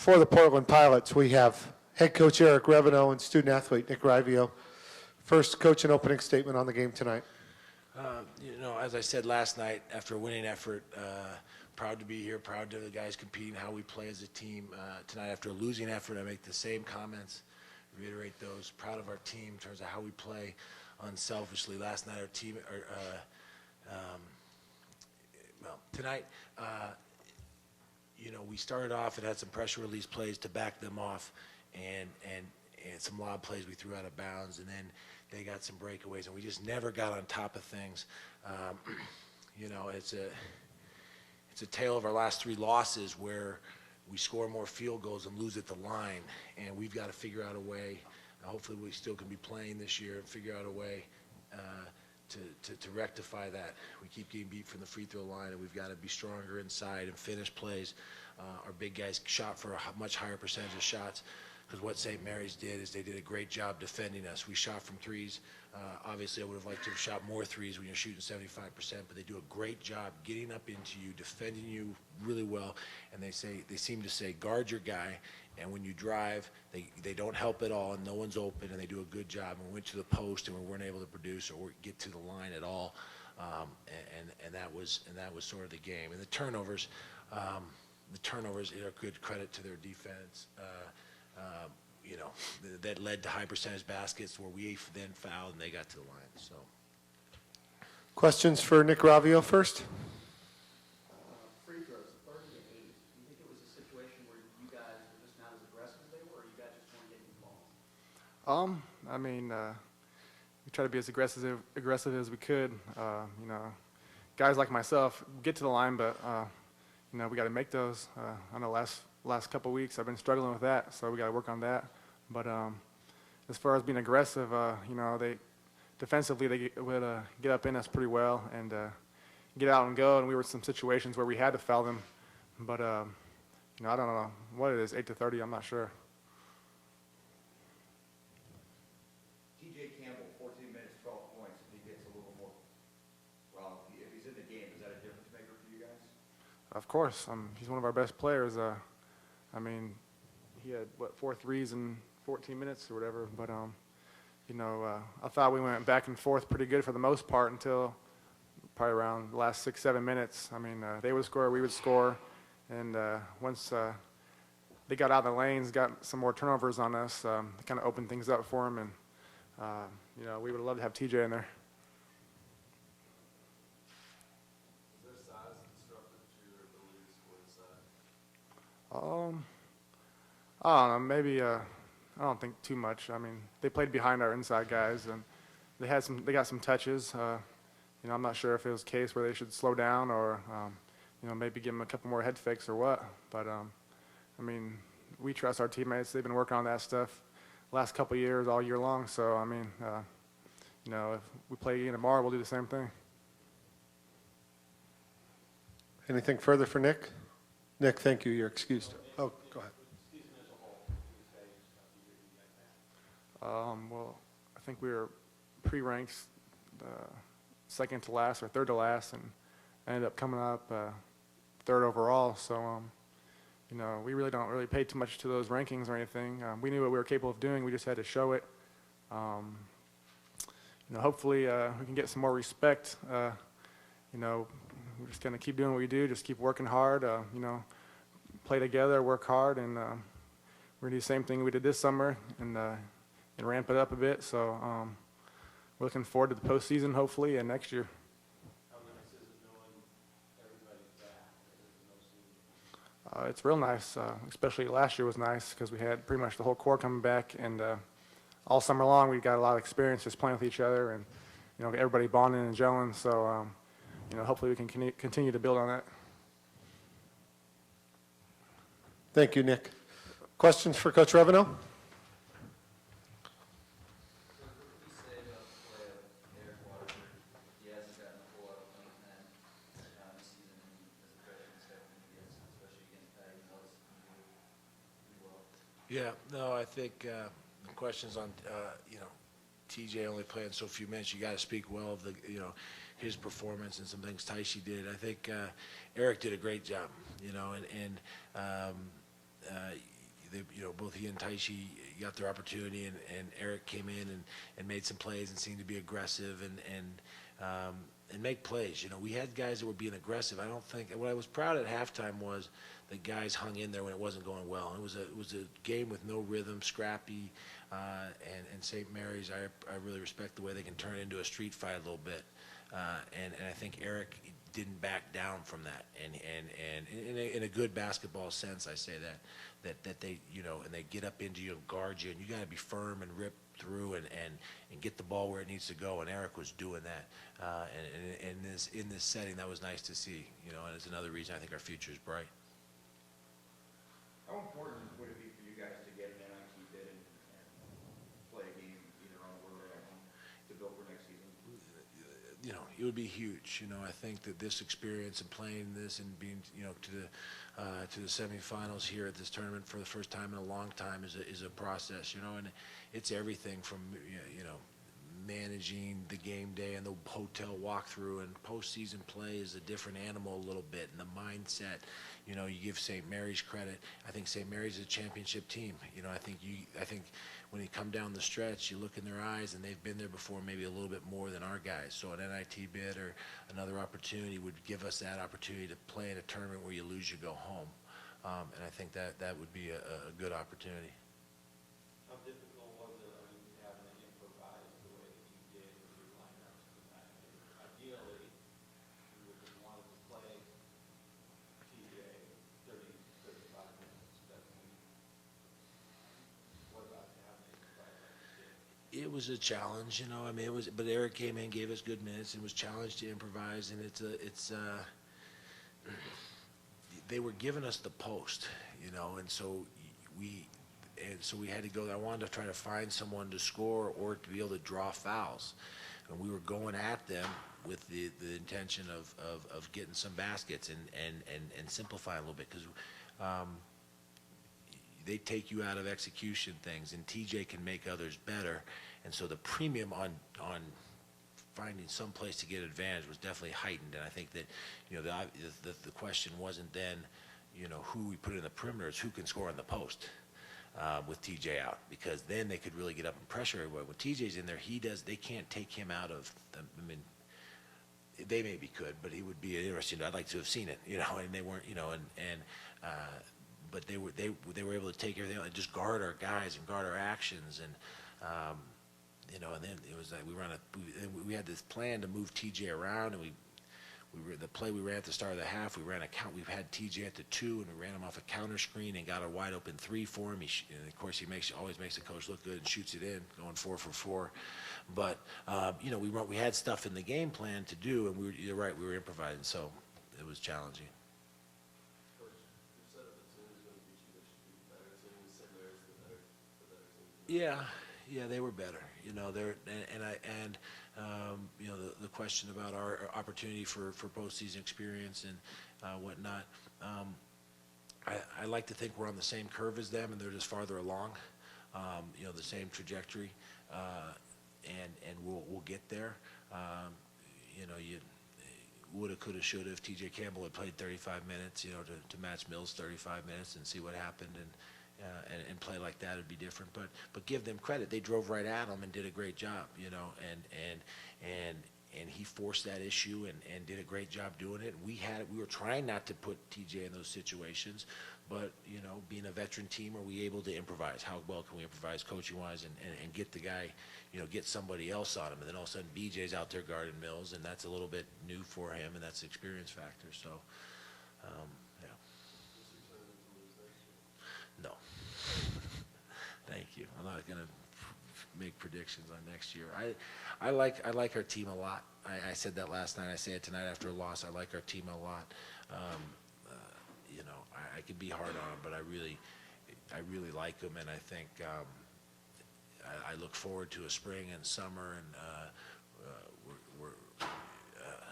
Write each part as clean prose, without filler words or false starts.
For the Portland Pilots, we have head coach Eric Reveneau and student athlete Nick Rivio. First, coach, an opening statement on the game tonight. As I said last night, after a winning effort, proud to be here, proud to the guys competing, how we play as a team. Tonight, after a losing effort, I make the same comments, reiterate those. Proud of our team in terms of how we play unselfishly. Last night, our team, tonight, we started off and had some pressure release plays to back them off, and some lob plays we threw out of bounds, and then they got some breakaways, and we just never got on top of things. It's a tale of our last 3 losses where we score more field goals and lose at the line, and we've got to figure out a way. Hopefully we still can be playing this year and figure out a way to rectify that. We keep getting beat from the free throw line, and we've got to be stronger inside and finish plays. Our big guys shot for a much higher percentage of shots, because what St. Mary's did is they did a great job defending us. We shot from threes. Obviously, I would have liked to have shot more threes when you're shooting 75%, but they do a great job getting up into you, defending you really well, and they seem to say, guard your guy, and when you drive, they don't help at all, and no one's open, and they do a good job. And we went to the post, and we weren't able to produce or get to the line at all, and that was sort of the game. And the turnovers are good credit to their defense. That led to high percentage baskets where we then fouled and they got to the line. So, questions for Nick Rivio first? Free throws, 30 to 8. Do you think it was a situation where you guys were just not as aggressive as they were, or you guys just weren't getting the ball? We try to be as aggressive as we could. Guys like myself get to the line, but we got to make those. I know last couple weeks I've been struggling with that, so we got to work on that. But as far as being aggressive, they defensively they would get up in us pretty well and get out and go. And we were in some situations where we had to foul them, but I don't know what it is, 8 to 30. I'm not sure. TJ Campbell, 14 minutes, 12 points. If he gets a little more, if he's in the game, is that a difference maker for you guys? Of course, he's one of our best players. He had 4 threes in 14 minutes or whatever. But I thought we went back and forth pretty good for the most part until probably around the last 6-7 minutes. They would score, we would score, and once they got out of the lanes, got some more turnovers on us, kind of opened things up for them, and we would have loved to have TJ in there. I don't know, maybe I don't think too much. They played behind our inside guys, and they got some touches. I'm not sure if it was a case where they should slow down or maybe give them a couple more head fakes or what. But we trust our teammates. They've been working on that stuff the last couple of years, all year long. So if we play again tomorrow, we'll do the same thing. Anything further for Nick? Nick, thank you. You're excused. Oh, go ahead. I think we were pre-ranked second to last or third to last, and ended up coming up third overall. So, we really don't pay too much to those rankings or anything. We knew what we were capable of doing. We just had to show it. Hopefully we can get some more respect. We're just going to keep doing what we do, just keep working hard, play together, work hard, and we're going to do the same thing we did this summer and ramp it up a bit. So we're looking forward to the postseason, hopefully, and next year. How nice is it knowing everybody's back? It's real nice, especially last year was nice because we had pretty much the whole core coming back, and all summer long we got a lot of experience just playing with each other and everybody bonding and gelling. So hopefully we can continue to build on that. Thank you, Nick. Questions for Coach Reveneau? yeah, no, I think the questions on TJ only playing so few minutes. You got to speak well of his performance and some things Taishi did. I think Eric did a great job, both he and Taishi got their opportunity, and Eric came in and made some plays and seemed to be aggressive and make plays. We had guys that were being aggressive. I don't think what I was proud at halftime was the guys hung in there when it wasn't going well. It was a game with no rhythm, scrappy, and St. Mary's. I really respect the way they can turn it into a street fight a little bit, and I think Eric didn't back down from that, and in a good basketball sense, I say that they and they get up into you and guard you, and you got to be firm and rip through and get the ball where it needs to go, and Eric was doing that, and in this setting, that was nice to see, and it's another reason I think our future is bright. How important would it be for you guys to get an NIT bid and play a game either on the road or at home to build for next season? It would be huge. I think that this experience and playing this and being, to the semifinals here at this tournament for the first time in a long time is a process, and it's everything from, managing the game day and the hotel walkthrough, and postseason play is a different animal a little bit, and the mindset. You give St. Mary's credit. I think St. Mary's is a championship team. I think when you come down the stretch, you look in their eyes, and they've been there before, maybe a little bit more than our guys. So an NIT bid or another opportunity would give us that opportunity to play in a tournament where you lose, you go home, and I think that would be a good opportunity. How difficult was it, having to improvise the way that you did with your lineups tonight? Ideally, you would have wanted to play TJ 30, 35 minutes. What about having to improvise like you did? It was a challenge, but Eric came in, gave us good minutes, and was challenged to improvise, and they were giving us the post, and so we had to go. I wanted to try to find someone to score or to be able to draw fouls, and we were going at them with the intention of getting some baskets and simplifying a little bit, because they take you out of execution things, and TJ can make others better, and so the premium on finding some place to get advantage was definitely heightened. And I think that the question wasn't then who we put in the perimeter, it's who can score on the post with TJ out, because then they could really get up and pressure everybody. When TJ's in there, they can't take him out of them. I mean, they maybe could, but he would be interesting. I'd like to have seen it, and they weren't, but they were able to take everything and just guard our guys and guard our actions, and and then it was like we had this plan to move TJ around, and the play we ran at the start of the half, we had TJ at the 2, and we ran him off a counter screen and got a wide open 3 for him. And of course, he always makes the coach look good and shoots it in, going 4 for 4. But we had stuff in the game plan to do, and you're right, we were improvising, so it was challenging. Coach, your set of the team is going to beat you. There should be better teams. St. Mary's the better team. Yeah, they were better. The question about our opportunity for postseason experience and whatnot. I like to think we're on the same curve as them, and they're just farther along. The same trajectory, and we'll get there. You woulda, coulda, shoulda. If TJ Campbell had played 35 minutes, to match Mills 35 minutes and see what happened, and play like that would be different. But give them credit; they drove right at him and did a great job. And he forced that issue and did a great job doing it. We were trying not to put TJ in those situations, but being a veteran team, are we able to improvise? How well can we improvise coaching wise and get the guy, get somebody else on him? And then all of a sudden BJ's out there guarding Mills, and that's a little bit new for him, and that's the experience factor. So, yeah. No. Thank you. I'm not going to make predictions on next year. I like our team a lot. I said that last night. I say it tonight after a loss. I like our team a lot. I could be hard on them, but I really like them, and I think I look forward to a spring and summer, and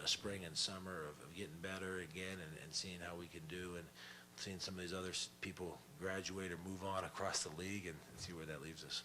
a spring and summer of getting better again, and seeing how we can do, and seeing some of these other people graduate or move on across the league, and see where that leaves us.